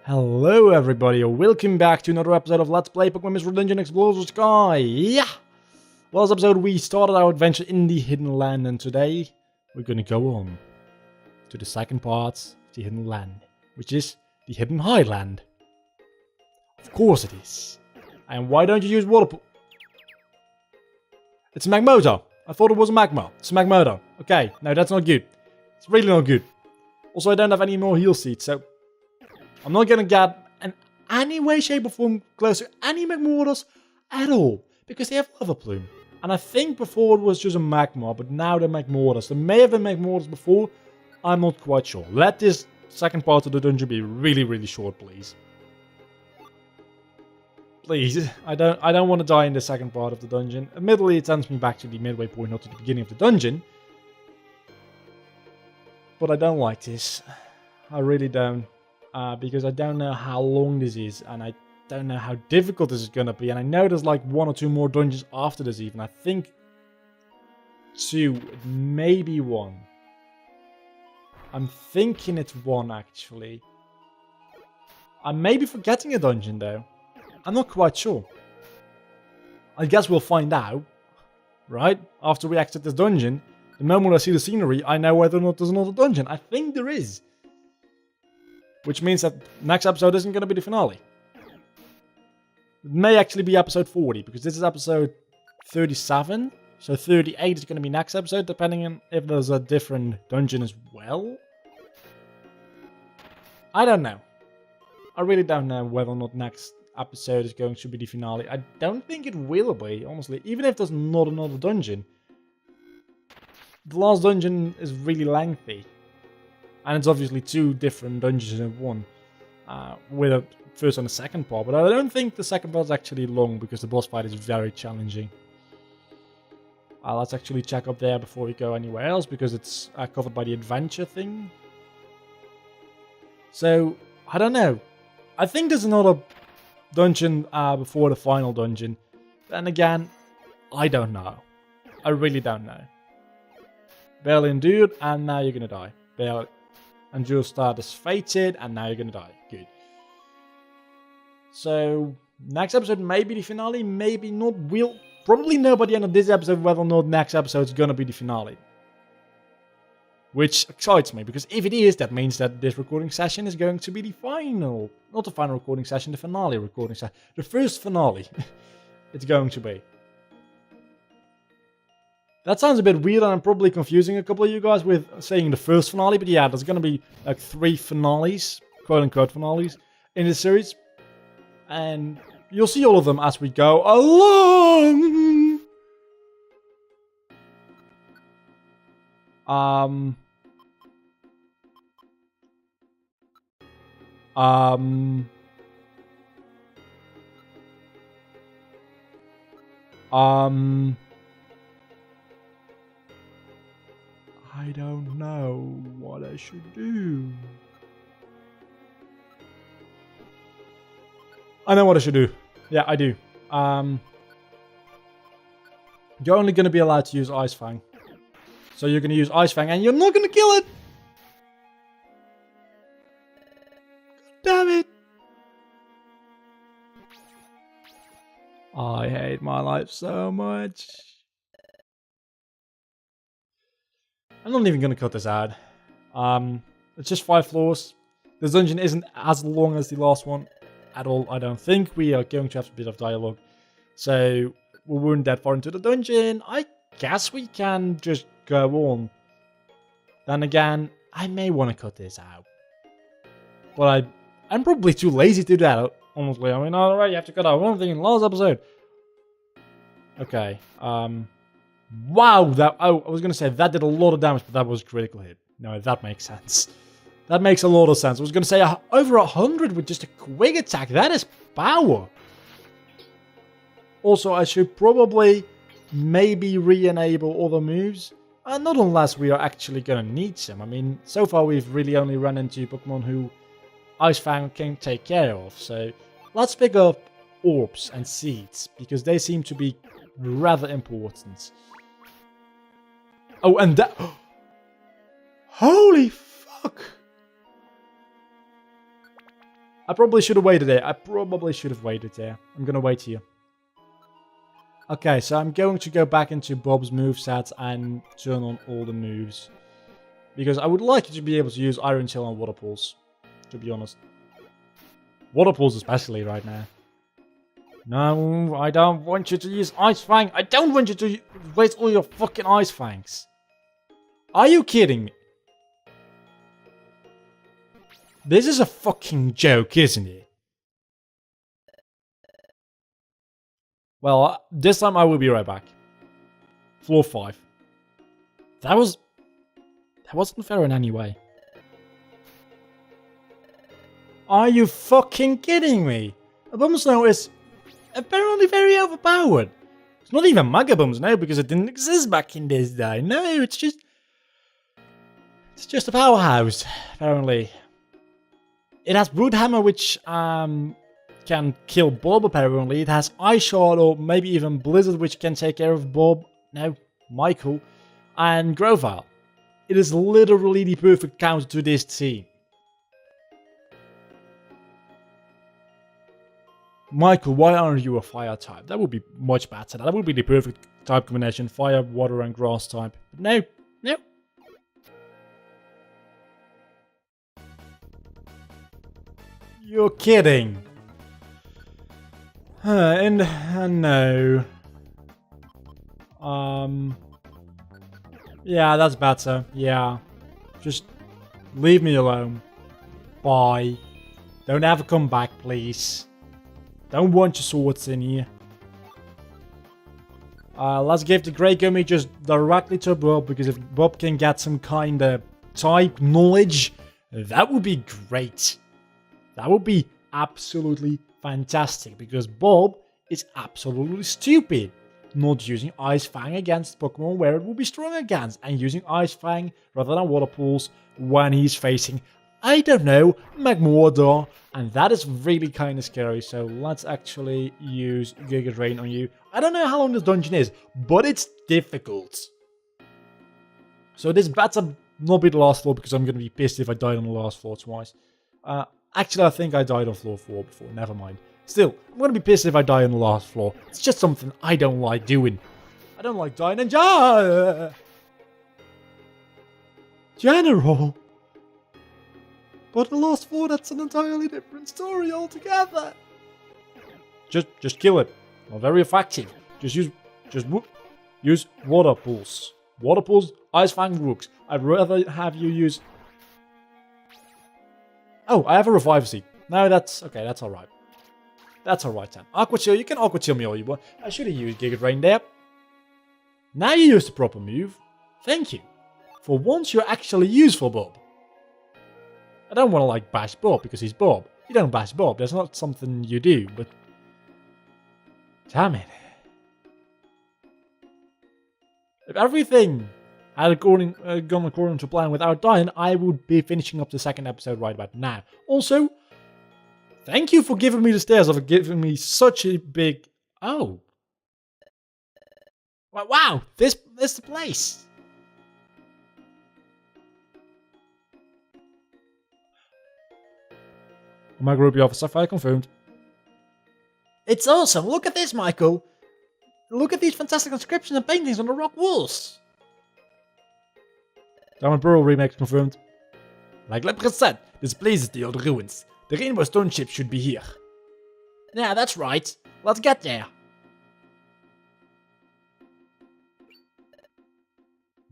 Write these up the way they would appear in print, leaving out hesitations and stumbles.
Hello everybody, welcome back to another episode of Let's Play Pokemon Mystery Dungeon Explorers Sky. Yeah! Last episode we started our adventure in the Hidden Land, and today we're gonna go on to the second part of the Hidden Land, which is the Hidden Highland. Of course it is. And why don't you use water It's a Magmota. I thought it was a Magma. It's a Magmota. Okay, no, that's not good. It's really not good. Also, I don't have any more heal seeds, so I'm not gonna get in any way, shape, or form close to any Magmotas at all, because they have Lava Plume. And I think before it was just a Magma, but now they're Magmotas. There may have been Magmotas before, I'm not quite sure. Let this second part of the dungeon be really short, please. Please, I don't want to die in the second part of the dungeon. Admittedly, it sends me back to the midway point, not to the beginning of the dungeon. But I don't like this. I really don't. Because I don't know how long this is, and I don't know how difficult this is going to be. And I know there's like 1 or 2 more dungeons after this even. I think 2, maybe 1. I'm thinking it's 1 actually. I may be forgetting a dungeon though. I'm not quite sure. I guess we'll find out, right? After we exit this dungeon. The moment I see the scenery, I know whether or not there's another dungeon. I think there is. Which means that next episode isn't going to be the finale. It may actually be episode 40, because this is episode 37. So 38 is going to be next episode, depending on if there's a different dungeon as well. I don't know. I really don't know whether or not next episode is going to be the finale. I don't think it will be, honestly. Even if there's not another dungeon. The last dungeon is really lengthy. And it's obviously 2 different dungeons in one, with a first and a second part. But I don't think the second part is actually long, because the boss fight is very challenging. Let's actually check up there before we go anywhere else, because it's covered by the adventure thing. So, I don't know. I think there's another dungeon before the final dungeon. Then again, I don't know. I really don't know. Barely endured, and now you're gonna die. Barely. And your status fated, and now you're gonna die. Good. So, next episode may be the finale, maybe not. We'll probably know by the end of this episode whether or not next episode is gonna be the finale. Which excites me, because if it is, that means that this recording session is going to be the final. Not the final recording session, the finale recording session. The first finale it's going to be. That sounds a bit weird, and I'm probably confusing a couple of you guys with saying the first finale, but yeah, there's gonna be like 3 finales, quote-unquote finales, in this series. And you'll see all of them as we go along! I don't know what I should do. I know what I should do. Yeah, I do. You're only going to be allowed to use Ice Fang. So you're going to use Ice Fang, and you're not going to kill it! Damn it! I hate my life so much. I'm not even going to cut this out. It's just 5 floors. This dungeon isn't as long as the last one at all, I don't think. We are going to have a bit of dialogue. So, we weren't that far into the dungeon. I guess we can just go on. Then again, I may want to cut this out. But I'm probably too lazy to do that, honestly. I mean, alright, you have to cut out one thing in the last episode. Okay, wow, I was going to say that did a lot of damage, but that was a critical hit. No, that makes sense. That makes a lot of sense. I was going to say over 100 with just a quick attack. That is power. Also, I should probably maybe re-enable other moves. Not unless we are actually going to need some. I mean, so far we've really only run into Pokemon who Ice Fang can take care of. So let's pick up orbs and seeds, because they seem to be rather important. Oh, and that... Holy fuck! I probably should have waited there. I'm gonna wait here. Okay, so I'm going to go back into Bob's moveset and turn on all the moves. Because I would like you to be able to use Iron Tail and Water Pulse, to be honest. Water Pulse especially right now. No, I don't want you to use Ice Fang. I don't want you to waste all your fucking Ice Fangs. Are you kidding me? This is a fucking joke, isn't it? Well, this time I will be right back. Floor 5. That wasn't fair in any way. Are you fucking kidding me? A Bum Snow is apparently very overpowered. It's not even Mega Bum Snow because it didn't exist back in this day. No, it's just a powerhouse, apparently. It has Brute Hammer, which can kill Bob, apparently. It has Ice Shard or maybe even Blizzard, which can take care of Bob. No, Michael. And Grovyle. It is literally the perfect counter to this team. Michael, why aren't you a fire type? That would be much better. That would be the perfect type combination. Fire, water, and grass type. But no, no. You're kidding. No. Yeah, that's better. Yeah. Just leave me alone. Bye. Don't ever come back, please. Don't want your swords in here. Let's give the Grey Gummy just directly to Bob, because if Bob can get some kind of type knowledge, that would be great. That would be absolutely fantastic, because Bob is absolutely stupid not using Ice Fang against Pokemon where it will be strong against, and using Ice Fang rather than Water Pulse when he's facing, I don't know, Magmortar, and that is really kind of scary. So let's actually use Giga Drain on you. I don't know how long this dungeon is, but it's difficult. So this better not be the last floor, because I'm going to be pissed if I died on the last floor twice. Actually, I think I died on floor 4 before, never mind. Still, I'm going to be pissed if I die on the last floor. It's just something I don't like doing. I don't like dying in General. But the last floor, that's an entirely different story altogether. Just kill it. Not very effective. Just use Water Pulse. Water Pulse, Ice Fang works. I'd rather have you use... Oh, I have a Revive Seed. No, that's... Okay, that's alright. That's alright then. Aqua Chill, you can Aqua Chill me all you want. I should have used Giga Drain there. Now you used the proper move. Thank you. For once you're actually useful, Bob. I don't want to like bash Bob because he's Bob. You don't bash Bob, that's not something you do, but... Damn it. If everything had gone according to plan without dying, I would be finishing up the second episode right about now. Also, thank you for giving me the stairs, for giving me such a big... Oh. Wow, this is the place. My groupie officer, fire confirmed. It's awesome, look at this, Michael. Look at these fantastic inscriptions and paintings on the rock walls. Diamond Pearl remake confirmed. Like Lepre said, this place is the old ruins. The Rainbow Stone ship should be here. Yeah, that's right. Let's get there.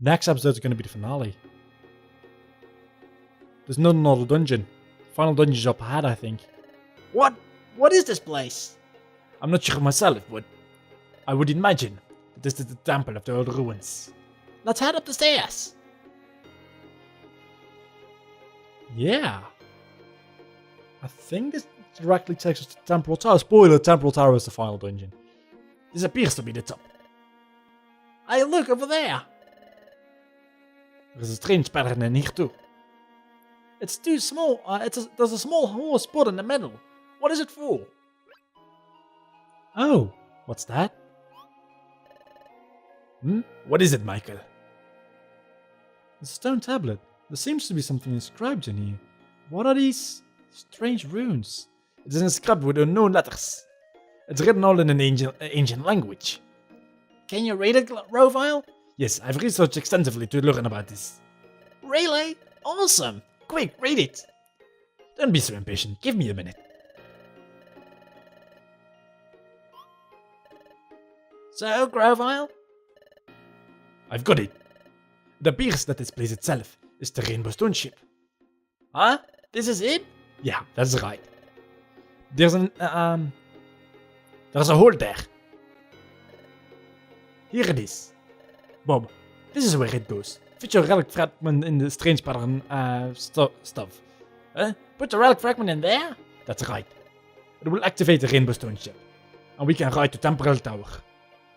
Next episode is going to be the finale. There's not another dungeon. Final dungeon is up ahead, I think. What? What is this place? I'm not sure myself, but I would imagine that this is the temple of the old ruins. Let's head up the stairs. Yeah. I think this directly takes us to Temporal Tower. Spoiler, Temporal Tower is the final dungeon. This appears to be the top. Hey, look over there. There's a strange pattern in here too. It's too small. There's a small hole spot in the middle. What is it for? Oh, what's that? What is it, Michael? It's a stone tablet. There seems to be something inscribed in here. What are these Strange runes. It is inscribed with unknown letters. It's written all in an ancient language. Can you read it, Rovile? Yes, I've researched extensively to learn about this. Really? Awesome! Quick, read it! Don't be so impatient, give me a minute. So, Grovile? I've got it. It appears that this place itself is the Rainbow Stone ship. Huh? This is it? Yeah, that's right. There's a hole there. Here it is. Bob, this is where it goes. Fit your relic fragment in the strange pattern stuff. Put the relic fragment in there? That's right. It will activate the Rainbow Stone ship. And we can ride to Temporal Tower.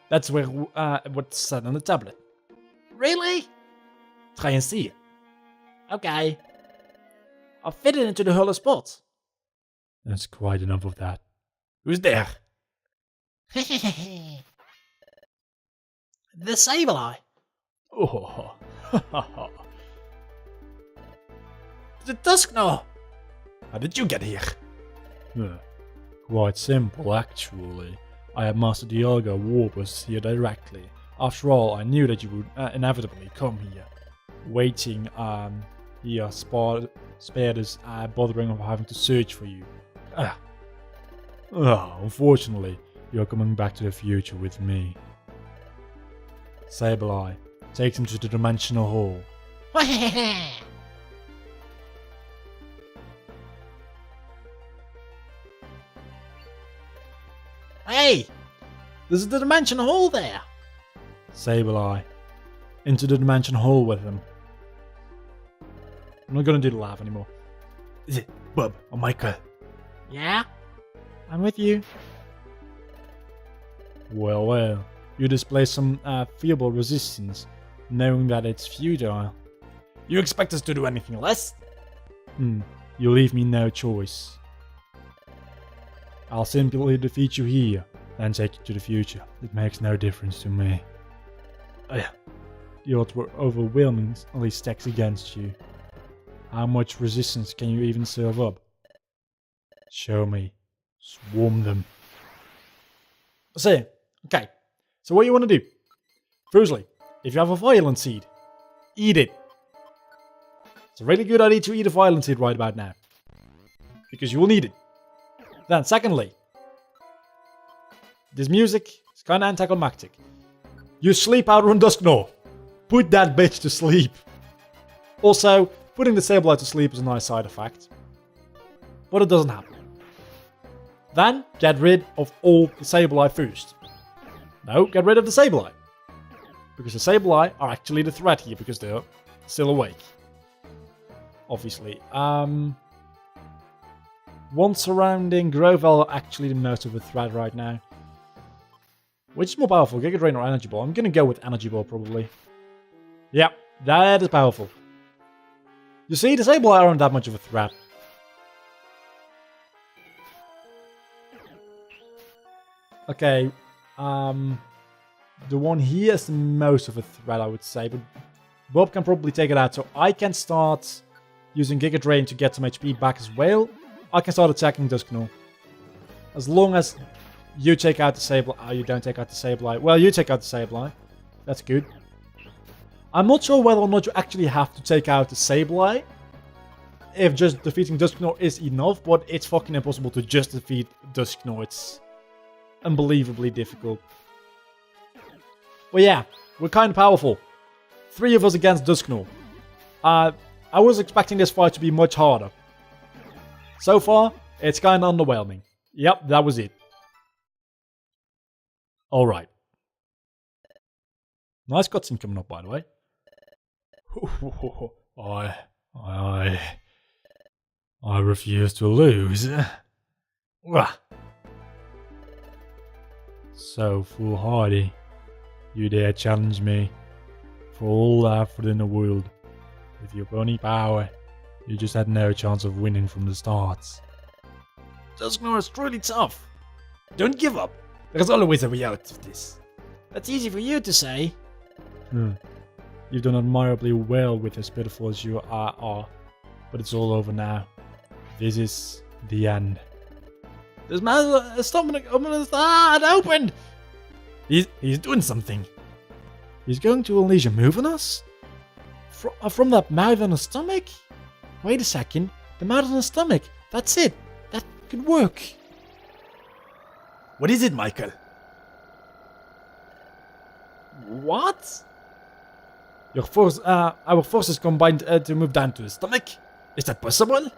That's where what's said on the tablet. Really? Try and see it. Okay. I'll fit it into the hollow spot. That's quite enough of that. Who's there? The Sableye. Oh, the DUSKNOIR. How did you get here? Quite simple, actually. I had mastered the Alga Warpers here directly. After all, I knew that you would inevitably come here. Waiting here spared us bothering of having to search for you. Unfortunately, you're coming back to the future with me. Sableye takes him to the Dimensional Hall. Hey! There's the Dimensional Hall there! Sableye. Into the Dimensional Hall with him. I'm not gonna do the laugh anymore. Is it Bob or Michael? Yeah? I'm with you. Well. You display some feeble resistance, knowing that it's futile. You expect us to do anything less? You leave me no choice. I'll simply defeat you here, then take you to the future. It makes no difference to me. The odds were overwhelmingly stacked against you. How much resistance can you even serve up? Show me. Swarm them. Okay. So what you want to do? Firstly, if you have a violent seed, eat it. It's a really good idea to eat a violent seed right about now. Because you will need it. Then secondly, this music is kind of anticlimactic. You sleep out on DUSKNOIR. Put that bitch to sleep. Also, putting the Sableye to sleep is a nice side effect. But it doesn't happen. Then, get rid of all the Sableye first. No, get rid of the Sableye. Because the Sableye are actually the threat here, because they're still awake. Obviously. One surrounding Grovile are actually the most of a threat right now. Which is more powerful, Giga Drain or Energy Ball? I'm gonna go with Energy Ball, probably. Yeah, that is powerful. You see, the Sableye aren't that much of a threat. Okay, the one here is the most of a threat, I would say, but Bob can probably take it out, so I can start using Giga Drain to get some HP back as well. I can start attacking DUSKNOIR. As long as you take out the Sableye. Oh, you don't take out the Sableye. Well, you take out the Sableye. That's good. I'm not sure whether or not you actually have to take out the Sableye. If just defeating DUSKNOIR is enough, but it's fucking impossible to just defeat DUSKNOIR. It's unbelievably difficult. But yeah, we're kind of powerful. 3 of us against DUSKNOIR. I was expecting this fight to be much harder. So far, it's kind of underwhelming. Yep, that was it. Alright. Nice cutscene coming up, by the way. I refuse to lose. So foolhardy. You dare challenge me. For all the effort in the world. With your bony power, you just had no chance of winning from the start. DUSKNOIR is truly tough. Don't give up. There's always a way out of this. That's easy for you to say. You've done admirably well with as pitiful as you are, but it's all over now. This is the end. This man's stomach it opened! He's doing something. He's going to unleash a move on us? From that mouth on his stomach? Wait a second. The mouth on his stomach. That's it. That could work. What is it, Michael? What? Our forces combined to move down to his stomach? Is that possible?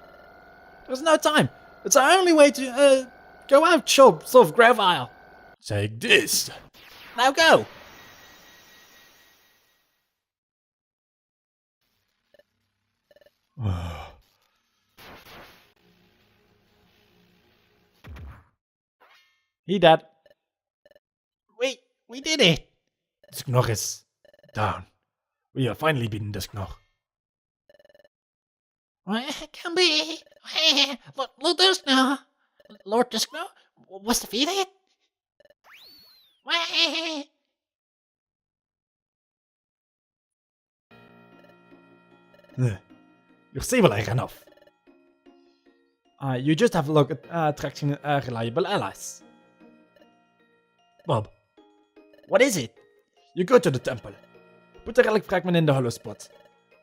There's no time. It's our only way to go out, solve Gravile. Take this. Now go. He dead. We did it. DUSKNOIR is down. We have finally beaten DUSKNOIR. Can be. Lord DUSKNOIR. Lord DUSKNOIR was defeated. You're stable enough. You just have a look at attracting reliable allies. Bob, what is it? You go to the temple. Put the relic fragment in the hollow spot,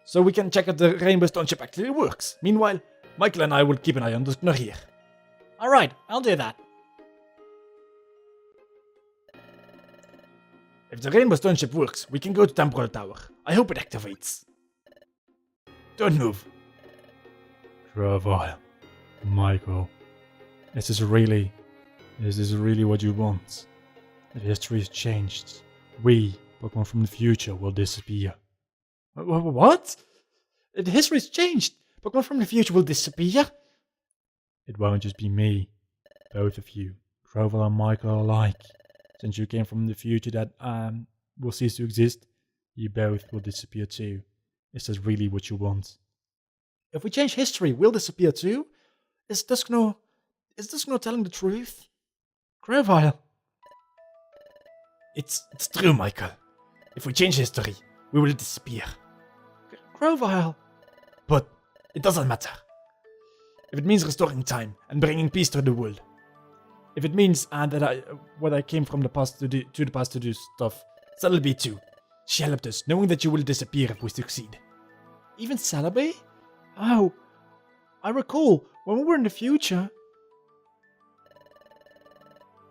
so we can check if the Rainbow Stone chip actually works. Meanwhile, Michael and I will keep an eye on DUSKNOIR here. Alright, I'll do that. If the Rainbow Stone chip works, we can go to Temporal Tower. I hope it activates. Don't move. Gravile. Michael. Is this really what you want? If history is changed, we, Pokemon from the future, will disappear. What? If history is changed, Pokemon from the future will disappear? It won't just be me. Both of you, Gravile and Michael alike. Since you came from the future that will cease to exist, you both will disappear too. Is this really what you want? If we change history, we'll disappear too? Is DUSKNOIR telling the truth? Gravile. It's true, Michael. If we change history, we will disappear. Gravile. But it doesn't matter. If it means restoring time and bringing peace to the world. If it means that I came from the past to the past to do stuff, Celebi too. She helped us, knowing that you will disappear if we succeed. Even Celebi? Oh, I recall when we were in the future.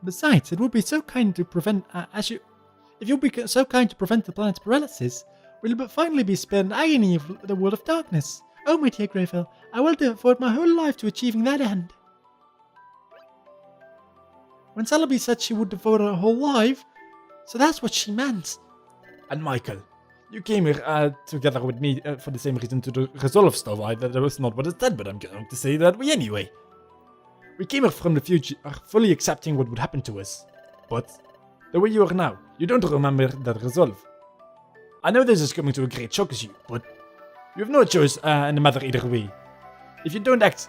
Besides, it would be so kind to prevent, if you'd be so kind to prevent the planet's paralysis, we'll finally be spared the agony of the world of darkness. Oh, my dear Gravile, I will devote my whole life to achieving that end. When Celebi said she would devote her whole life, so that's what she meant. And Michael, you came here together with me for the same reason to resolve stuff. That was not what it said, but I'm going to say that way anyway. We came here from the future, fully accepting what would happen to us. But the way you are now, you don't remember that resolve. I know this is coming to a great shock as you, but you have no choice in the matter either way. If you don't act,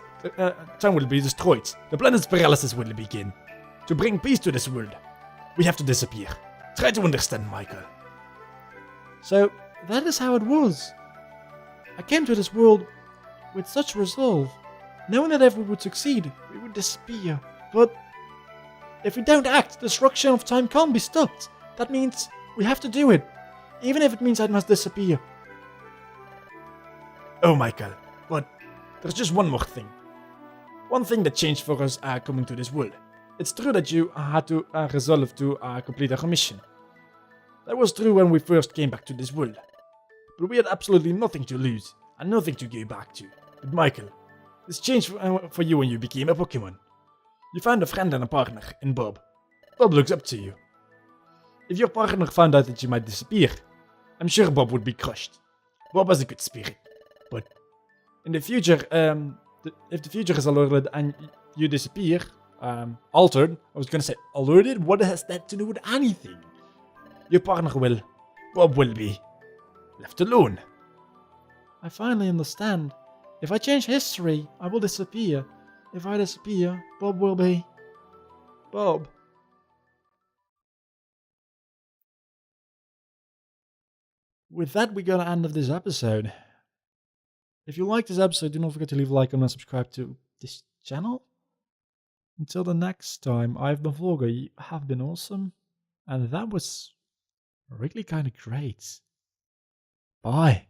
time will be destroyed. The planet's paralysis will begin. To bring peace to this world, we have to disappear. Try to understand, Michael. So, that is how it was. I came to this world with such resolve, knowing that if we would succeed, we would disappear. But if we don't act, the destruction of time can't be stopped. That means we have to do it, even if it means I must disappear. Oh, Michael, but there's just one more thing. One thing that changed for us coming to this world. It's true that you had to resolve to complete our mission. That was true when we first came back to this world. But we had absolutely nothing to lose, and nothing to go back to. But Michael, this changed for you when you became a Pokemon. You found a friend and a partner in Bob. Bob looks up to you. If your partner found out that you might disappear, I'm sure Bob would be crushed. Bob has a good spirit. But in the future, if the future is alerted and you disappear, altered, I was gonna say alerted, what has that to do with anything? Your partner Bob will be left alone. I finally understand. If I change history, I will disappear. If I disappear, Bob will be... Bob. With that, we got to end of this episode. If you like this episode, do not forget to leave a like, comment, and subscribe to this channel. Until the next time, I've been Vlogger, you have been awesome, and that was really kind of great. Bye.